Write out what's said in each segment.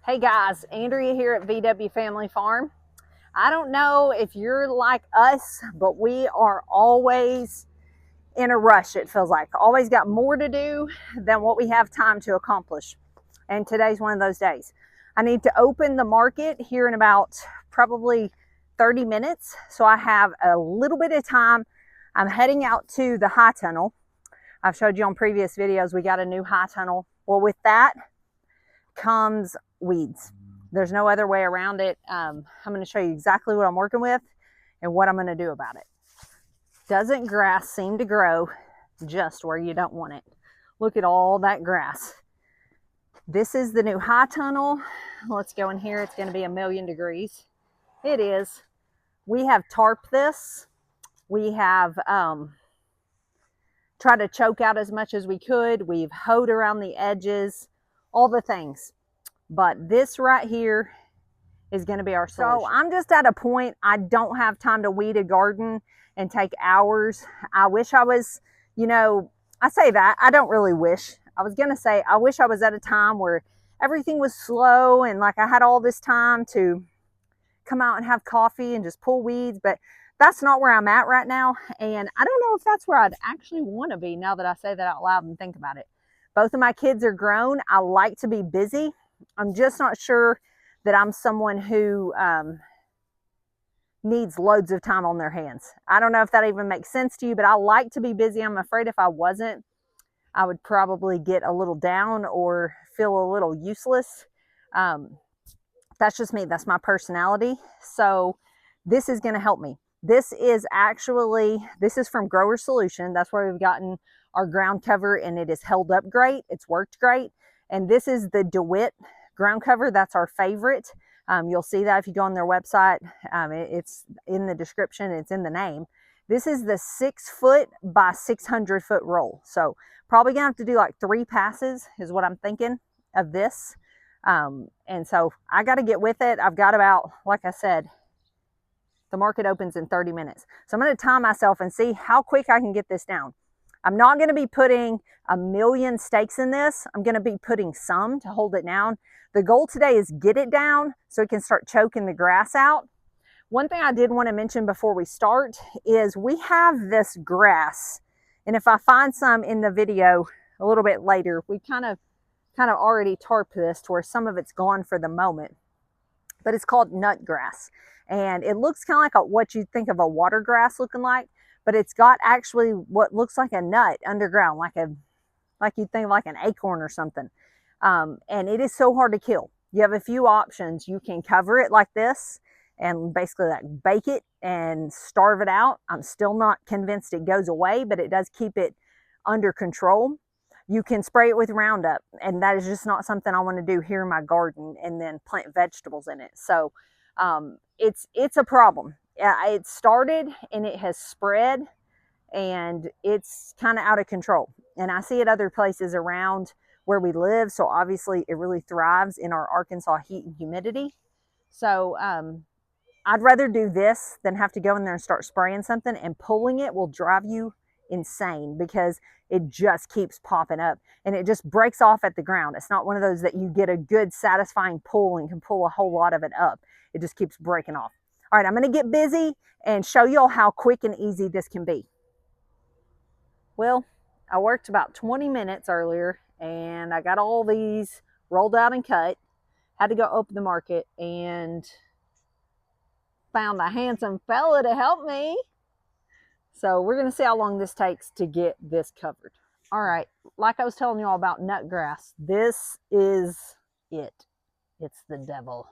Hey guys, Andrea here at VW Family Farm. I don't know if you're like us, but we are always in a rush, it feels like. Always got more to do than what we have time to accomplish. And today's one of those days. I need to open the market here in about probably 30 minutes. So I have a little bit of time. I'm heading out to the high tunnel. I've showed you on previous videos, we got a new high tunnel. Well, with that comes weeds. There's no other way around it. I'm going to show you exactly what I'm working with and what I'm going to do about it. Doesn't grass seem to grow just where you don't want it? Look at all that grass. This is the new high tunnel. Let's go in here. It's going to be 1,000,000 degrees. It is. We have tarped this. We have tried to choke out as much as we could. We've hoed around the edges, all the things. But this right here is going to be our solution. So I'm just at a point, I don't have time to weed a garden and take hours. I wish I was, I say that, I don't really wish. I was going to say, I wish I was at a time where everything was slow and like I had all this time to come out and have coffee and just pull weeds, but that's not where I'm at right now. And I don't know if that's where I'd actually want to be now that I say that out loud and think about it. Both of my kids are grown. I like to be busy. I'm just not sure that I'm someone who needs loads of time on their hands. I don't know if that even makes sense to you, but I like to be busy. I'm afraid if I wasn't, I would probably get a little down or feel a little useless. That's just me. That's my personality. So this is going to help me. This is from Grower Solution. That's where we've gotten our ground cover, and it has held up great. It's worked great. And this is the Dewitt ground cover. That's our favorite. You'll see that if you go on their website. It's in the description. It's in the name. This is the 6-foot by 600-foot roll. So probably gonna have to do like 3 passes is what I'm thinking of this. And so I got to get with it. I've got about, like I said, the market opens in 30 minutes. So I'm going to time myself and see how quick I can get this down. I'm not going to be putting 1,000,000 stakes in this. I'm going to be putting some to hold it down. The goal today is get it down so it can start choking the grass out. One thing I did want to mention before we start is we have this grass. And if I find some in the video a little bit later, we kind of already tarped this to where some of it's gone for the moment. But it's called nut grass. And it looks kind of like what you'd think of a water grass looking like. But it's got actually what looks like a nut underground, like you'd think of like an acorn or something. And it is so hard to kill. You have a few options. You can cover it like this and basically like bake it and starve it out. I'm still not convinced it goes away, but it does keep it under control. You can spray it with Roundup, and that is just not something I want to do here in my garden and then plant vegetables in it. So it's a problem. It started and it has spread and it's kind of out of control. And I see it other places around where we live. So obviously it really thrives in our Arkansas heat and humidity. So I'd rather do this than have to go in there and start spraying something, and pulling it will drive you insane because it just keeps popping up and it just breaks off at the ground. It's not one of those that you get a good satisfying pull and can pull a whole lot of it up. It just keeps breaking off. All right, I'm going to get busy and show you all how quick and easy this can be. Well, I worked about 20 minutes earlier and I got all these rolled out and cut. Had to go open the market and found a handsome fella to help me. So we're going to see how long this takes to get this covered. All right, like I was telling you all about nut grass, this is it. It's the devil.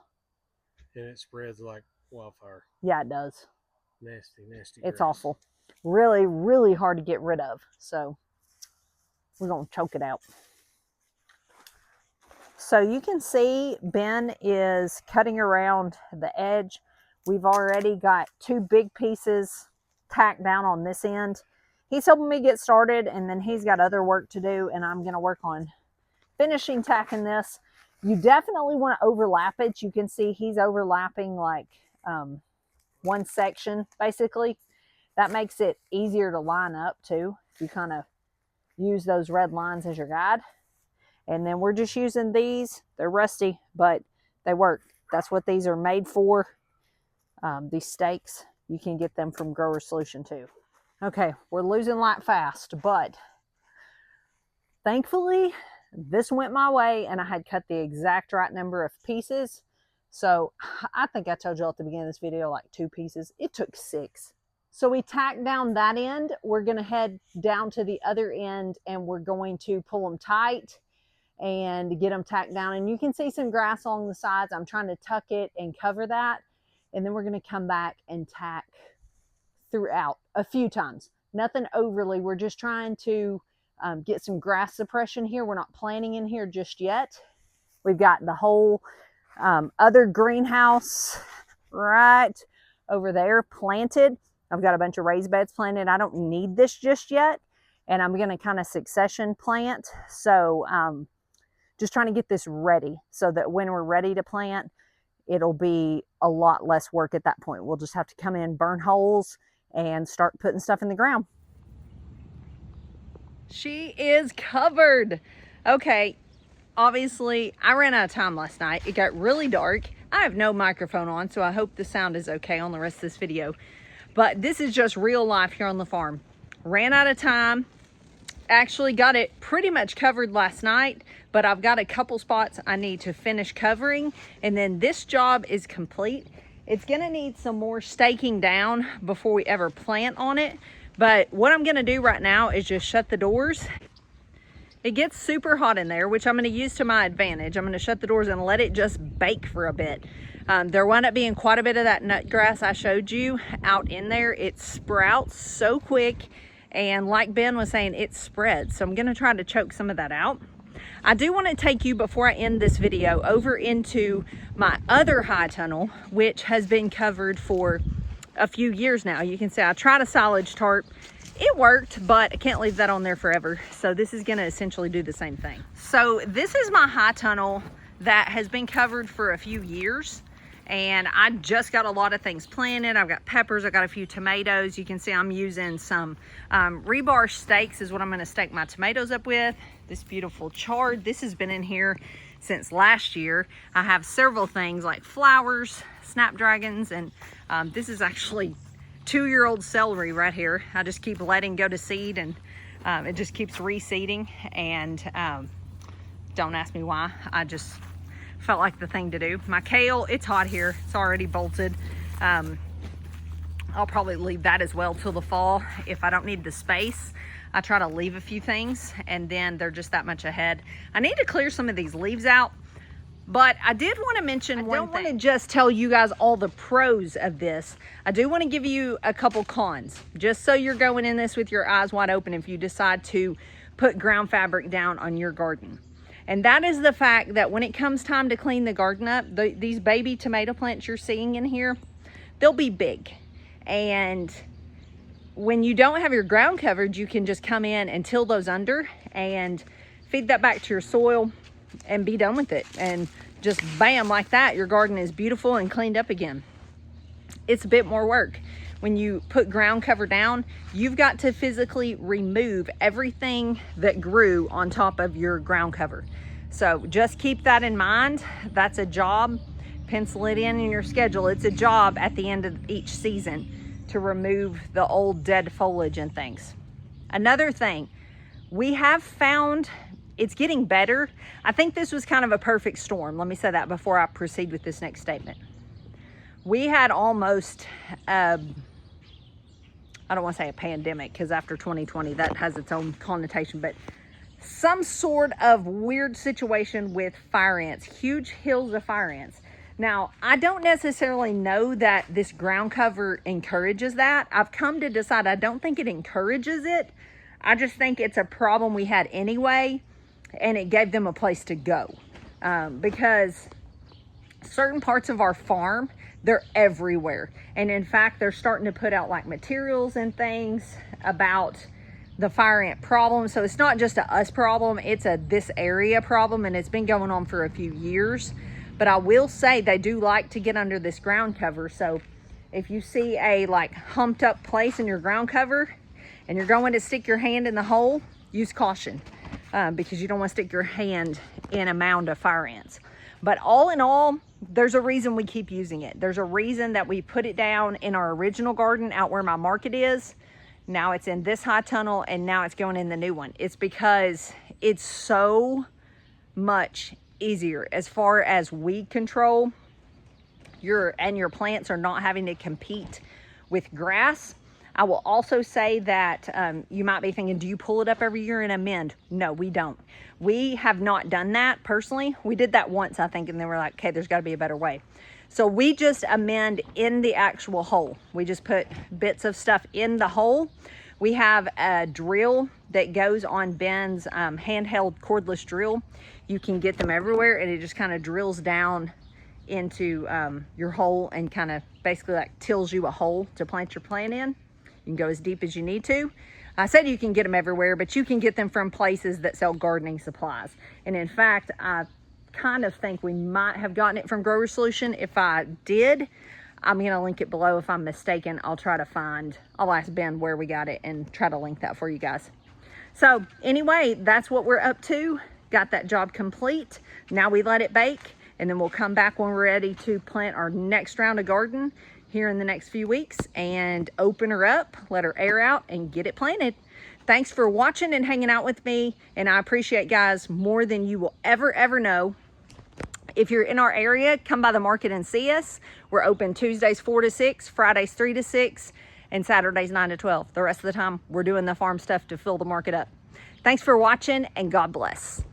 And it spreads like wildfire. Yeah, it does. Nasty It's grass. awful. Really, really hard to get rid of. So we're going to choke it out. So you can see Ben is cutting around the edge. We've already got 2 big pieces tacked down on this end. He's helping me get started, and then he's got other work to do, and I'm going to work on finishing tacking this. You definitely want to overlap it. You can see he's overlapping like one section basically. That makes it easier to line up too. You kind of use those red lines as your guide. And then we're just using these. They're rusty, but They work. That's what these are made for. These stakes, you can get them from Grower Solution too. Okay, we're losing light fast, but thankfully this went my way and I had cut the exact right number of pieces. So I think I told you at the beginning of this video, like 2 pieces. It took 6. So we tacked down that end. We're going to head down to the other end and we're going to pull them tight and get them tacked down. And you can see some grass along the sides. I'm trying to tuck it and cover that. And then we're going to come back and tack throughout a few times. Nothing overly. We're just trying to get some grass suppression here. We're not planting in here just yet. We've got the whole other greenhouse right over there planted. I've got a bunch of raised beds planted. I don't need this just yet. And I'm going to kind of succession plant. So just trying to get this ready so that when we're ready to plant, it'll be a lot less work at that point. We'll just have to come in, burn holes, and start putting stuff in the ground. She is covered. Okay, obviously I ran out of time last night. It got really dark. I have no microphone on, so I hope the sound is okay on the rest of this video. But this is just real life here on the farm. Ran out of time. Actually got it pretty much covered last night, but I've got a couple spots I need to finish covering, and then this job is complete. It's gonna need some more staking down before we ever plant on it, but what I'm gonna do right now is just shut the doors. It gets super hot in there, which I'm gonna use to my advantage. I'm gonna shut the doors and let it just bake for a bit. There wound up being quite a bit of that nut grass I showed you out in there. It sprouts so quick, and like Ben was saying, it spreads. So I'm gonna try to choke some of that out. I do want to take you, before I end this video, over into my other high tunnel, which has been covered for a few years now. You can see I tried a silage tarp. It worked, but I can't leave that on there forever. So this is gonna essentially do the same thing. So this is my high tunnel that has been covered for a few years. And I just got a lot of things planted. I've got peppers, I've got a few tomatoes. You can see I'm using some rebar stakes is what I'm gonna stake my tomatoes up with. This beautiful chard, this has been in here since last year. I have several things like flowers, snapdragons, and this is actually 2-year-old celery right here. I just keep letting go to seed, and it just keeps reseeding. And don't ask me why, I just felt like the thing to do. My kale, it's hot here, it's already bolted. I'll probably leave that as well till the fall. If I don't need the space, I try to leave a few things, and then they're just that much ahead. I need to clear some of these leaves out, but I did want to mention one thing. I don't want to just tell you guys all the pros of this. I do want to give you a couple cons, just so you're going in this with your eyes wide open if you decide to put ground fabric down on your garden. And that is the fact that when it comes time to clean the garden up, these baby tomato plants you're seeing in here, they'll be big. And when you don't have your ground covered, you can just come in and till those under and feed that back to your soil and be done with it. And just bam, like that, your garden is beautiful and cleaned up again. It's a bit more work. When you put ground cover down, you've got to physically remove everything that grew on top of your ground cover. So just keep that in mind. That's a job. Pencil it in your schedule. It's a job at the end of each season to remove the old dead foliage and things. Another thing, we have found it's getting better. I think this was kind of a perfect storm. Let me say that before I proceed with this next statement. We had almost, I don't want to say a pandemic, because after 2020, that has its own connotation, but some sort of weird situation with fire ants, huge hills of fire ants. Now, I don't necessarily know that this ground cover encourages that. I've come to decide I don't think it encourages it. I just think it's a problem we had anyway, and it gave them a place to go. Because certain parts of our farm, they're everywhere. And in fact, they're starting to put out like materials and things about the fire ant problem. So it's not just a us problem, it's a this area problem, and it's been going on for a few years. But I will say they do like to get under this ground cover. So if you see a like humped up place in your ground cover and you're going to stick your hand in the hole, use caution, because you don't want to stick your hand in a mound of fire ants. But all in all, there's a reason we keep using it. There's a reason that we put it down in our original garden out where my market is. Now it's in this high tunnel, and now it's going in the new one. It's because it's so much easier as far as weed control. Your plants are not having to compete with grass. I will also say that you might be thinking, do you pull it up every year and amend? No, we don't. We have not done that personally. We did that once, I think, and then we're like, okay, there's got to be a better way. So we just amend in the actual hole. We just put bits of stuff in the hole. We have a drill that goes on Ben's handheld cordless drill. You can get them everywhere, and it just kind of drills down into your hole and kind of basically like tills you a hole to plant your plant in. You can go as deep as you need to. I said you can get them everywhere, but you can get them from places that sell gardening supplies. And in fact, I kind of think we might have gotten it from Grower Solution. If I did, I'm going to link it below. If I'm mistaken, I'll ask Ben where we got it and try to link that for you guys. So anyway, that's what we're up to. Got that job complete. Now we let it bake, and then we'll come back when we're ready to plant our next round of garden here in the next few weeks and open her up, let her air out, and get it planted. Thanks for watching and hanging out with me, and I appreciate guys more than you will ever know. If you're in our area, come by the market and see us. We're open Tuesdays 4 to 6, Fridays 3 to 6, and Saturdays 9 to 12. The rest of the time, we're doing the farm stuff to fill the market up. Thanks for watching, and God bless.